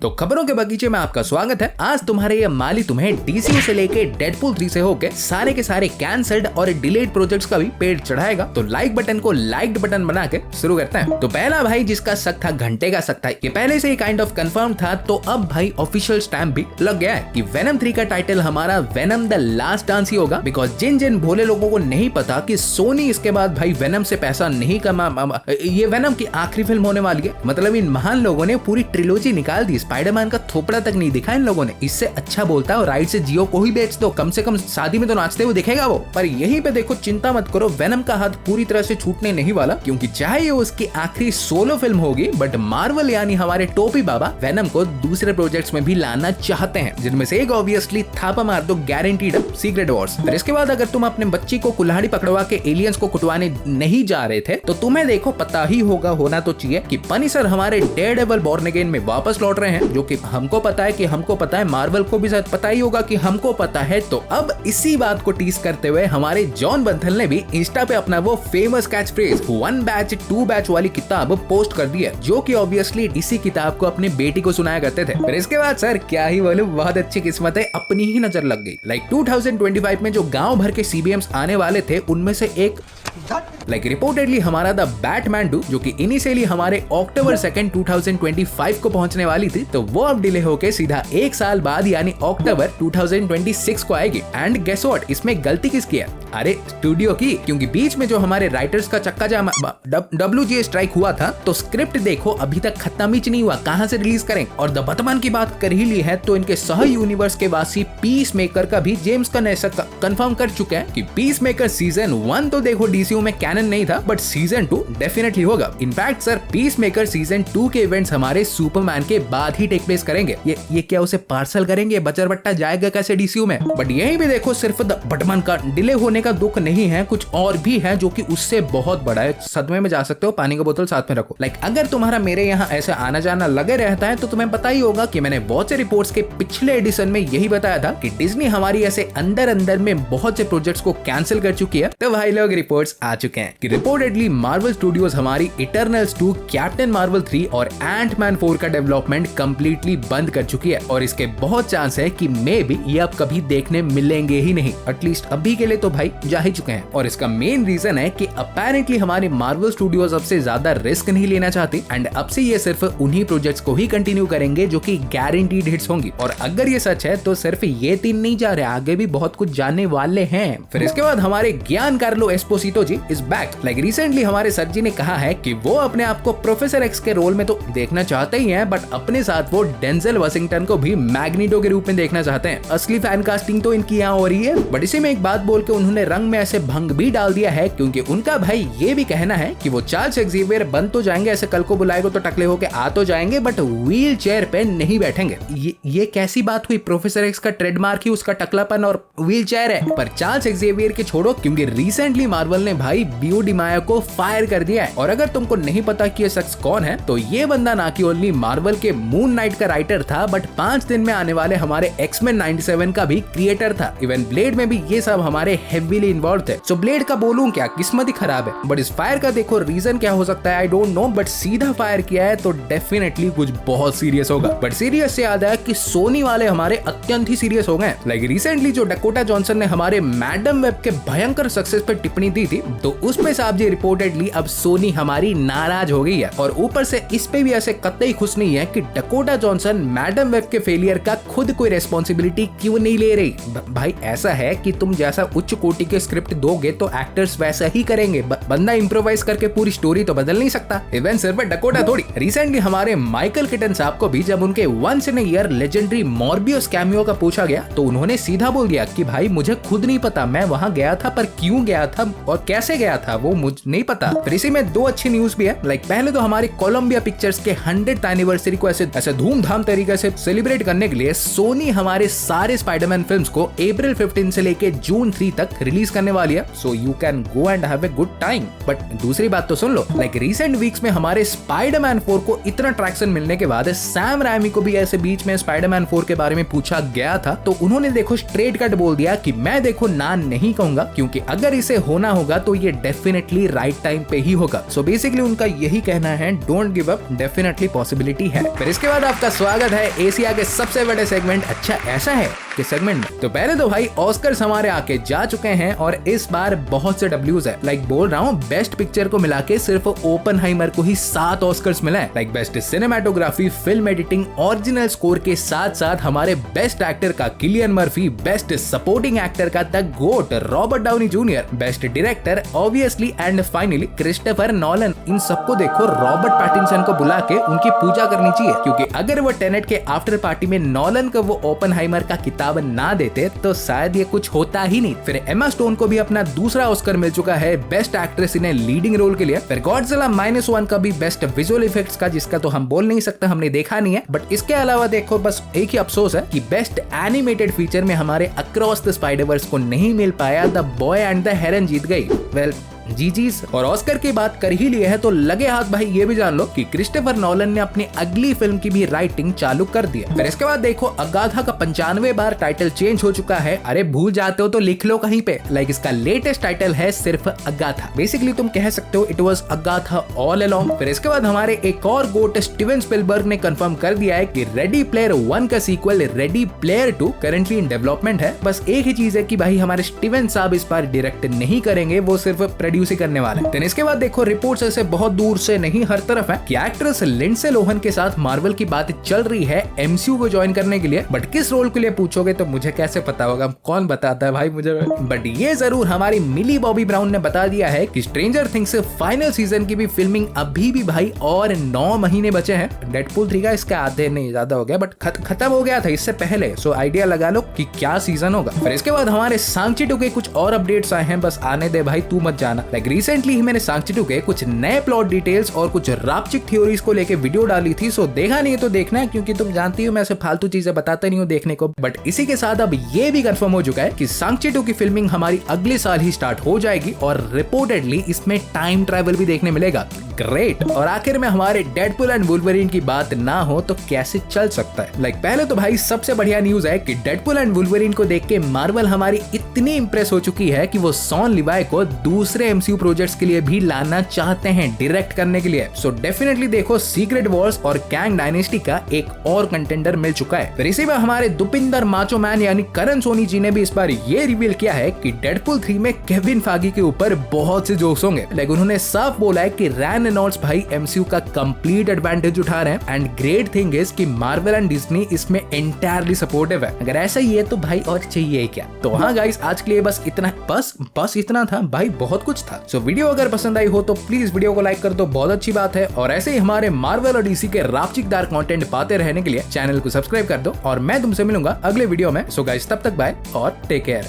तो खबरों के बगीचे में आपका स्वागत है। आज तुम्हारे ये माली तुम्हें डीसीयू से लेके डेडपूल 3 से होके सारे के सारे कैंसल्ड और डिलेड प्रोजेक्ट्स का भी पेड़ चढ़ाएगा। तो लाइक बटन को लाइक्ड बटन बना के शुरू करते हैं। तो पहला भाई जिसका शक था घंटे का शक था, ये पहले से ही काइंड ऑफ कंफर्म था। तो अब भाई ऑफिशियल स्टैंप भी लग गया है कि वेनम 3 का टाइटल हमारा वेनम द लास्ट डांस ही होगा। बिकॉज जिन जिन भोले लोगों को नहीं पता कि सोनी इसके बाद भाई वेनम से पैसा नहीं कमा, ये वेनम की आखिरी फिल्म होने वाली है। मतलब इन महान लोगों ने पूरी ट्रिलोजी निकाल दी, स्पाइडरमैन का थोपड़ा तक नहीं दिखा इन लोगों ने। इससे अच्छा बोलता है और राइट से जियो को ही बेच दो, कम से कम शादी में तो नाचते हुए दिखेगा वो। पर यहीं पे देखो, चिंता मत करो, वेनम का हाथ पूरी तरह से छूटने नहीं वाला, क्योंकि चाहे ये उसकी आखिरी सोलो फिल्म होगी, बट मार्वल यानी हमारे टोपी बाबा वेनम को दूसरे प्रोजेक्ट्स में भी लाना चाहते हैं, जिनमें से एक ऑब्वियसली थापा मार दो गारंटीड सीक्रेट वॉर्स। फिर इसके बाद अगर तुम अपने बच्ची को कुल्हाड़ी पकड़वा के एलियंस को कुटवाने नहीं जा रहे थे, तो तुम्हें देखो पता ही होगा, होना तो चाहिए कि पनिशर हमारे डेयरडेविल बॉर्न अगेन में वापस लौट रहे हैं। जो कि हमको पता है कि हमको पता है, मार्वल को भी शायद पता ही होगा कि हमको पता है। तो अब इसी बात को टीज करते हुए हमारे जॉन बंथल ने भी इंस्टा पे अपना वो famous catch phrase 1 batch 2 batch वाली किताब पोस्ट कर दी है, जो कि ऑब्वियसली इसी किताब को अपनी बेटी को सुनाया करते थे। फिर इसके बाद सर क्या ही बोलूं, बहुत अच्छी किस्मत है, अपनी ही नजर लग गई। लाइक 2025 में जो गांव भर के सीबीएम्स आने वाले थे, उनमें से एक रिपोर्टेडली हमारा द बैटमैन 2, जो कि इनिशियली हमारे अक्टूबर 2 2025 को पहुंचने वाली थी, तो वो अब डिले होके सीधा एक साल बाद यानी अक्टूबर 2026 को आएगी। एंड गेस व्हाट, इसमें गलती किसकी है? अरे स्टूडियो की, क्योंकि बीच में जो हमारे राइटर्स का चक्का जाम WGA स्ट्राइक हुआ था, तो स्क्रिप्ट देखो अभी तक खत्म ही नहीं हुआ, कहां से रिलीज करें। और द बैटमैन की बात कर ही ली है, तो इनके सह यूनिवर्स के वासी पीस मेकर का भी जेम्स गन ऐसा कंफर्म कर चुके हैं कि पीस मेकर सीजन 1 तो देखो डीसीयू में कैनन नहीं था, बट सीजन 2 डेफिनेटली होगा। In fact sir peace maker season 2 के इवेंट्स हमारे सुपरमैन के बाद ही टेक प्लेस करेंगे। ये क्या उसे पार्सल करेंगे? बचर बट्टा जाएगा कैसे डीसीयू में? बट यहीं भी देखो, सिर्फ द बैटमैन का डिले होने का दुख नहीं है, कुछ और भी है जो कि उससे बहुत बड़ा है। सदमे में जा सकते हो, पानी का बोतल साथ में रखो। अगर तुम्हारा मेरे यहाँ ऐसा आना जाना लगे रहता है, तो तुम्हें पता ही होगा कि मैंने बहुत से रिपोर्ट्स के पिछले एडिशन में यही बताया था कि डिज्नी हमारी ऐसे अंदर अंदर में बहुत से प्रोजेक्ट्स को कैंसिल कर चुकी है। तो भाई लोग रिपोर्ट्स आ चुके हैं कि रिपोर्टेडली मार्वल स्टूडियोज हमारी इटर्नल्स 2, कैप्टन मार्वल 3 और एंटमैन 4 का डेवलपमेंट कंप्लीटली बंद कर चुकी है। और इसके बहुत चांस है कि मे भी ये अब कभी देखने मिलेंगे ही नहीं, एटलीस्ट अभी के लिए तो भाई जा ही चुके हैं। और इसका मेन रीजन है कि अपेरेंटली हमारे मार्वल स्टूडियोज अब से ज्यादा रिस्क नहीं लेना चाहती, एंड अब से ये सिर्फ उन्हीं प्रोजेक्ट्स को ही कंटिन्यू करेंगे जो कि गारंटीड हिट्स होंगी। और अगर ये सच है तो सिर्फ ये 3 नहीं जा रहे, आगे भी बहुत कुछ जानने वाले हैं। फिर इसके बाद हमारे Giancarlo Esposito ji is back. Recently हमारे सर जी ने कहा है कि वो अपने आप को प्रोफेसर एक्स के रोल में तो देखना चाहते ही हैं, बट अपने साथ वो डेंजल वाशिंगटन को भी मैग्नीटो के रूप में देखना चाहते हैं। असली फैन कास्टिंग तो इनकी यहाँ हो रही है, बट इसी में एक बात बोल के उन्होंने रंग में ऐसे भंग भी डाल दिया है, क्योंकि उनका भाई ये भी कहना है कि वो चार्ल्स एक्जेवियर बन तो जाएंगे, ऐसे कल को बुलाएगा तो टकले होके आ तो जाएंगे, बट व्हील चेयर पे नहीं बैठेंगे। ये कैसी बात हुई? प्रोफेसर एक्स का ट्रेडमार्क ही उसका टकलापन और व्हील चेयर है। पर चार्ल्स एक्जेवियर के छोड़ो, क्योंकि रिसेंटली मार्वल ने भाई बियो डिमायो को फायर कर दिया है। और अगर तुमको नहीं पता कि ये शख्स कौन है, तो ये बंदा ना कि ओनली मार्वल के मून नाइट का राइटर था, बट 5 दिन में आने वाले हमारे एक्समैन 97 का भी क्रिएटर था। इवन ब्लेड में भी ये सब हमारे हेवीली इन्वॉल्व थे। सो ब्लेड का बोलूं क्या, किस्मत ही खराब है। बट इस फायर का देखो रीजन क्या हो सकता है, आई डोंट नो, बट सीधा फायर किया है तो डेफिनेटली कुछ बहुत सीरियस होगा। बट सीरियस से याद है कि सोनी वाले हमारे अत्यंत ही सीरियस हो गए। रिसेंटली जो डकोटा जॉनसन ने हमारे मैडम वेब के भयंकर सक्सेस पर टिप्पणी दी थी, तो उसमें साहब जी रिपोर्टेडली अब सोनी हमारी नाराज हो गई है। और ऊपर से इस पे भी ऐसे कतई खुश नहीं है कि डकोटा जॉनसन मैडम वेब के फेलियर का खुद कोई रेस्पॉन्सिबिलिटी क्यों नहीं ले रही। भाई ऐसा है कि तुम जैसा उच्च कोटि के स्क्रिप्ट दोगे तो एक्टर्स वैसा ही करेंगे। बंदा इम्प्रोवाइज करके पूरी स्टोरी तो बदल नहीं सकता। इवन सिर्फ डकोटा थोड़ी, रिसेंटली हमारे माइकल किटन साहब को भी जब उनके once in a year legendary Morbius cameo का पूछा गया, तो उन्होंने सीधा बोल दिया कि भाई मुझे खुद नहीं पता, मैं वहां गया था, पर क्यों गया था और कैसे गया था वो मुझे नहीं पता। फिर इसी में 2 अच्छी न्यूज भी है। पहले तो हमारी कोलंबिया पिक्चर्स के 100th एनिवर्सरी को ऐसे धूमधाम तरीके से सेलिब्रेट करने के लिए सोनी हमारे सारे स्पाइडरमैन फिल्म्स को अप्रैल 15 से लेके जून 3 तक रिलीज करने वाली है। So you can go and have a good time. But दूसरी बात तो सुन लो, रिसेंट वीक्स में हमारे स्पाइडरमैन 4 को इतना ट्रैक्शन मिलने के बाद सैम रायमी को भी ऐसे बीच में स्पाइडरमैन 4 के बारे में पूछा गया था, तो उन्होंने देखो स्ट्रेट कट बोल दिया कि मैं देखो ना नहीं कहूंगा, क्योंकि अगर इसे होना होगा तो ये डेफिनेटली राइट टाइम पे ही होगा। सो बेसिकली उनका यही कहना है, don't give up, definitely possibility है। फिर इसके बाद आपका स्वागत है एशिया के सबसे बड़े सेगमेंट अच्छा ऐसा है के सेगमेंट में। तो पहले तो भाई ऑस्कर्स हमारे आके जा चुके हैं और इस बार बहुत से डब्ल्यूज है। लाइक बोल रहा हूँ, बेस्ट पिक्चर को मिला के सिर्फ ओपनहाइमर को ही 7 ऑस्कर्स मिला है। Like best cinematography, film editing, original score के साथ साथ हमारे बेस्ट एक्टर का Cillian Murphy, best supporting actor का the GOAT Robert Downey junior, best director obviously and finally Christopher Nolan. इन सबको देखो रॉबर्ट पैटिंसन को बुला के उनकी पूजा करनी चाहिए, क्योंकि अगर वो टेनेट के आफ्टर पार्टी में नॉलन को वो ओपनहाइमर का किताब ना देते तो शायद ये कुछ होता ही नहीं। फिर एमा स्टोन को भी अपना दूसरा ऑस्कर मिल चुका है best actress in leading role के लिए। फिर गॉडजिला -1 का भी बेस्ट विजुअल इफेक्ट्स का, जिसका तो हम बोल नहीं सकते, हमने देखा नहीं है। बट इसके अलावा देखो बस एक ही अफसोस है कि बेस्ट एनिमेटेड फीचर में हमारे अक्रॉस द स्पाइडरवर्स को नहीं मिल पाया। द बॉय एंड द हेरन जीत गई। वेल जीजीस। और ऑस्कर की बात कर ही लिए है तो लगे हाथ भाई ये भी जान लो कि क्रिस्टोफर नॉलन ने अपनी अगली फिल्म की भी राइटिंग चालू कर दी है। फिर इसके बाद देखो अगाथा का 95 बार टाइटल चेंज हो चुका है। अरे भूल जाते हो तो लिख लो कहीं पे। लाइक इसका लेटेस्ट टाइटल है सिर्फ अगाथा। बेसिकली तुम कह सकते हो it was Agatha all along. फिर इसके बाद हमारे एक और गोट स्टीवन स्पिलबर्ग ने कंफर्म कर दिया है कि रेडी प्लेयर 1 का sequel Ready Player 2 currently in development है। बस एक ही चीज है कि भाई हमारे स्टीवन साहब इस बार डायरेक्ट नहीं करेंगे, वो सिर्फ प्रोड्यूस करने वाले। तो इसके बाद देखो रिपोर्ट्स ऐसे बहुत दूर से नहीं हर तरफ है कि एक्ट्रेस लिंडसे लोहन के साथ मार्वल की बात चल रही है एमसीयू को ज्वाइन करने के लिए। बट किस रोल के लिए पूछोगे तो मुझे कैसे पता होगा, कौन बताता है भाई मुझे। बट ये जरूर हमारी मिली बॉबी ब्राउन ने बता दिया है कि स्ट्रेंजर थिंग्स फाइनल सीजन की भी फिल्मिंग अभी भी भाई और 9 महीने बचे हैं। डेडपूल 3 का इसके आधे नहीं ज्यादा हो गया, बट खत्म हो गया था इससे पहले। सो आइडिया लगा लो कि क्या सीजन होगा। फिर इसके बाद हमारे सांची 2 के कुछ और अपडेट्स आए हैं, बस आने दे भाई, तू मत जाना। लाइक रिसेंटली ही मैंने सांची 2 के कुछ नए प्लॉट डिटेल्स और कुछ रापचिक थ्योरीज को लेके वीडियो डाली थी। सो देखा नहीं है तो देखना है, क्योंकि तुम जानती हो मैं ऐसे फालतू चीजें बताता नहीं हूँ देखने को। बट इसी के साथ अब ये भी कंफर्म हो चुका है कि सांची 2 की फिल्मिंग हमारी अगले साल ही स्टार्ट हो जाएगी और रिपोर्टेडली इसमें टाइम ट्रैवल भी देखने मिलेगा। ग्रेट। और आखिर में हमारे डेडपूल एंड वुल्वरीन की बात ना हो तो कैसे चल सकता है। लाइक पहले तो भाई सबसे बढ़िया न्यूज है कि डेडपूल एंड वुल्वरीन को देख के मार्वल हमारी इतनी इंप्रेस हो चुकी है कि वो शॉन लिवाई को दूसरे एमसीयू प्रोजेक्ट्स के लिए भी लाना चाहते हैं डायरेक्ट करने के लिए। सो डेफिनेटली देखो सीक्रेट वॉर्स और कैंग डायनेस्टी का एक और कंटेंडर मिल चुका है। फिर इसी में हमारे दुपिंदर माचो मैन यानी करण सोनी जी ने भी इस बार ये रिवील किया है कि डेडपूल 3 में केविन फागी के ऊपर बहुत से जोक्स होंगे। लाइक उन्होंने साफ बोला है कि रैन रेनॉल्ड्स भाई एमसीयू का कंप्लीट एडवांटेज उठा रहे हैं। एंड ग्रेट थिंग इज कि मार्वल एंड डिज्नी इसमें एंटायरली सपोर्टिव है। अगर ऐसा ही है तो भाई और चाहिए क्या। तो हाँ गाइस, आज के लिए बस इतना, बस इतना था भाई, बहुत कुछ था। सो वीडियो अगर पसंद आई हो तो प्लीज वीडियो को लाइक कर दो, बहुत अच्छी बात है। और ऐसे ही हमारे मार्वल और डीसी के रापचिकदार कंटेंट पाते रहने के लिए चैनल को सब्सक्राइब कर दो और मैं तुमसे मिलूंगा अगले वीडियो में। सो गाइस तब तक बाय और टेक केयर।